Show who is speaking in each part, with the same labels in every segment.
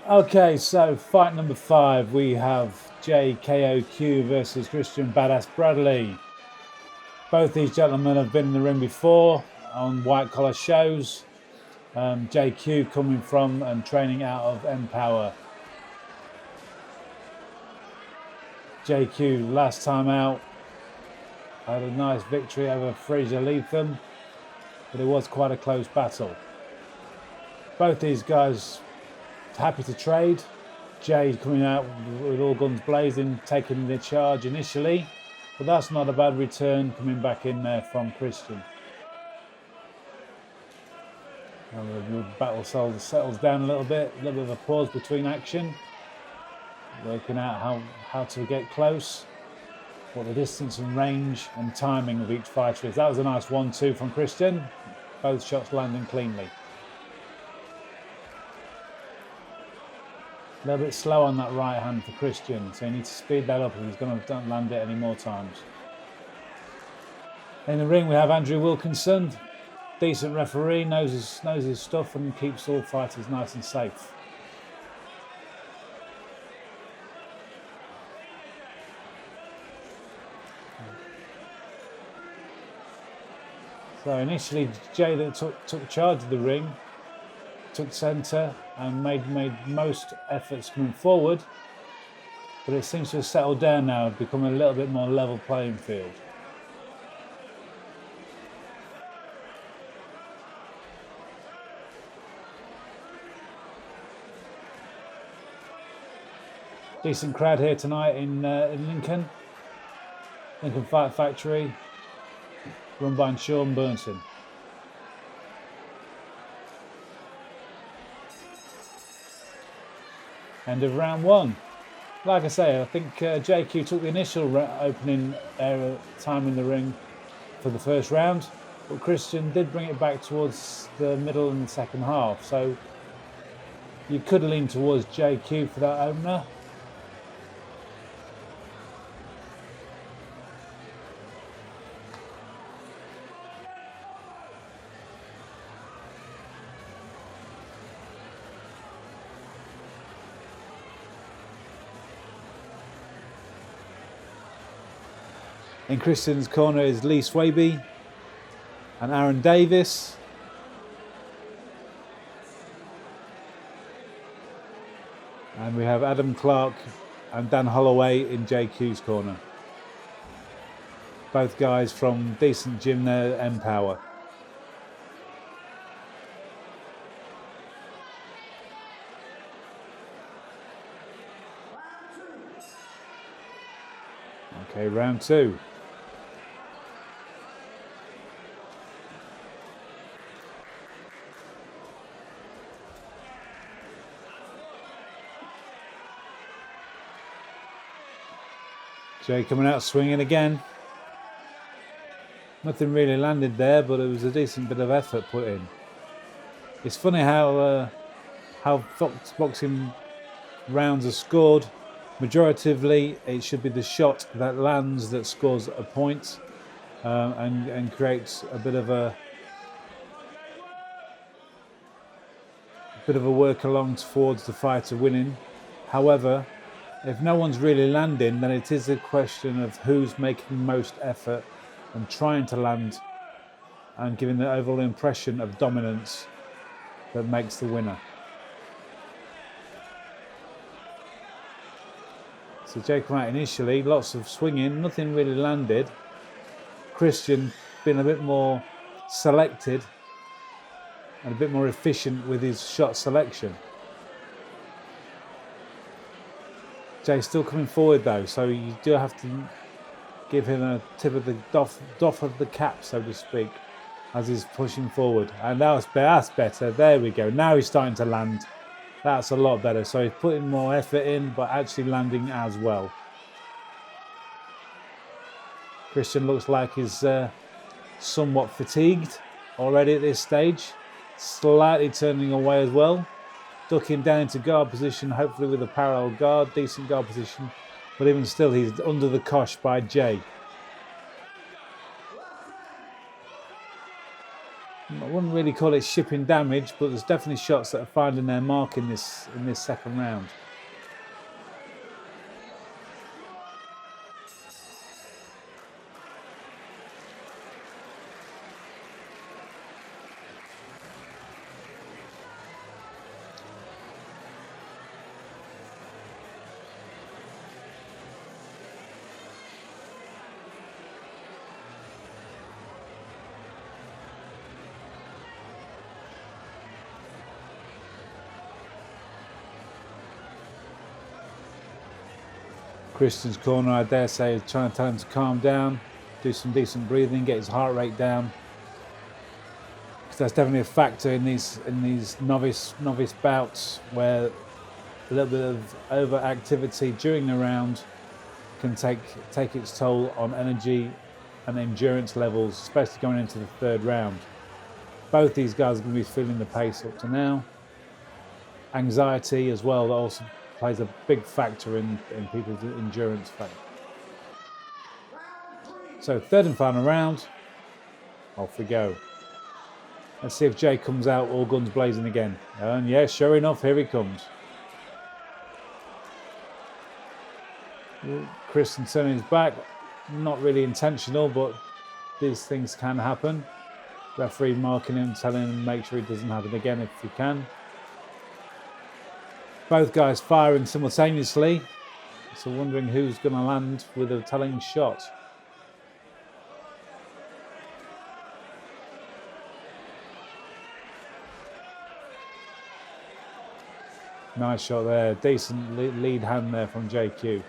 Speaker 1: Okay, so fight number 5, we have JKOQ versus Kristian Badass Bradley. Both these gentlemen have been in the ring before on white collar shows. JQ coming from and training out of Empower. JQ last time out had a nice victory over Fraser Leatham, but it was quite a close battle. Both these guys happy to trade. Jay coming out with all guns blazing, taking the charge initially, but that's not a bad return coming back in there from Kristian. And the battle settles down a little bit of a pause between action, working out how to get close, what the distance and range and timing of each fighter is. That was a nice 1-2 from Kristian, both shots landing cleanly. A little bit slow on that right hand for Kristian, so you need to speed that up if he's going to land it any more times. In the ring we have Andrew Wilkinson, decent referee, knows his stuff and keeps all fighters nice and safe. So initially Jay that took charge of the ring, took centre and made most efforts coming forward, but it seems to have settled down now, become a little bit more level playing field. Decent crowd here tonight in Lincoln Fight Factory, run by Sean Burnson. End of round 1. Like I say, I think JQ took the initial opening time in the ring for the first round, but Kristian did bring it back towards the middle and the second half, so you could lean towards JQ for that opener. In Kristian's corner is Lee Swaby and Aaron Davis. And we have Adam Clark and Dan Holloway in JQ's corner. Both guys from decent gym there, Empower. Okay, round 2. Jay coming out swinging again. Nothing really landed there, but it was a decent bit of effort put in. It's funny how boxing rounds are scored. Majoritively, it should be the shot that lands that scores a point and creates a bit of a work along towards the fighter winning. However, if no one's really landing, then it is a question of who's making most effort and trying to land and giving the overall impression of dominance that makes the winner. So Jay came out initially, lots of swinging, nothing really landed. Kristian being a bit more selected and a bit more efficient with his shot selection. Jay's still coming forward though, so you do have to give him a tip of the doff of the cap, so to speak, as he's pushing forward. And that's better. There we go. Now he's starting to land. That's a lot better. So he's putting more effort in, but actually landing as well. Kristian looks like he's somewhat fatigued already at this stage. Slightly turning away as well. Ducking down into guard position, hopefully with a parallel guard, decent guard position. But even still, he's under the cosh by Jay. wouldn't really call it shipping damage, but there's definitely shots that are finding their mark in this second round. Kristian's corner, I dare say, is trying to tell him to calm down, do some decent breathing, get his heart rate down. Because that's definitely a factor in these novice bouts, where a little bit of overactivity during the round can take its toll on energy and endurance levels, especially going into the third round. Both these guys are going to be feeling the pace up to now. Anxiety as well, that also plays a big factor in people's endurance factor. So third and final round, off we go. Let's see if Jay comes out all guns blazing again. And yeah, sure enough, here he comes. Kristian turning his back, not really intentional, but these things can happen. Referee marking him, telling him make sure it doesn't happen again if he can. Both guys firing simultaneously, so wondering who's going to land with a telling shot. Nice shot there, decent lead hand there from JQ.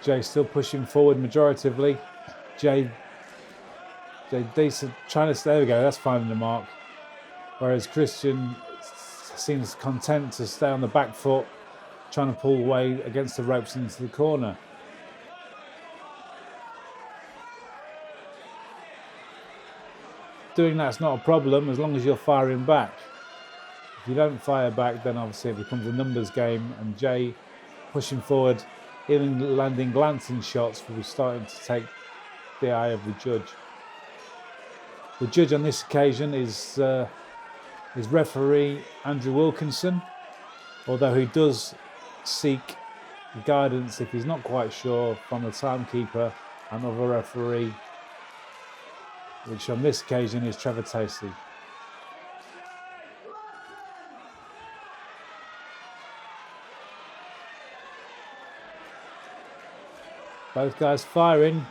Speaker 1: Jay still pushing forward majoritively. Jay decent, trying to, there we go, that's finding the mark. Whereas Kristian seems content to stay on the back foot, trying to pull away against the ropes into the corner. Doing that's not a problem as long as you're firing back. If you don't fire back, then obviously it becomes a numbers game, and Jay pushing forward, even landing glancing shots, will be starting to take the eye of the judge. The judge on this occasion is referee Andrew Wilkinson, although he does seek guidance if he's not quite sure from the timekeeper and other referee, which on this occasion is Trevor Tacey. Both guys firing.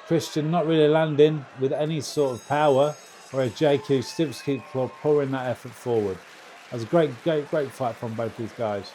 Speaker 1: Kristian not really landing with any sort of power, whereas JQ still keeps pouring that effort forward. That's a great fight from both these guys.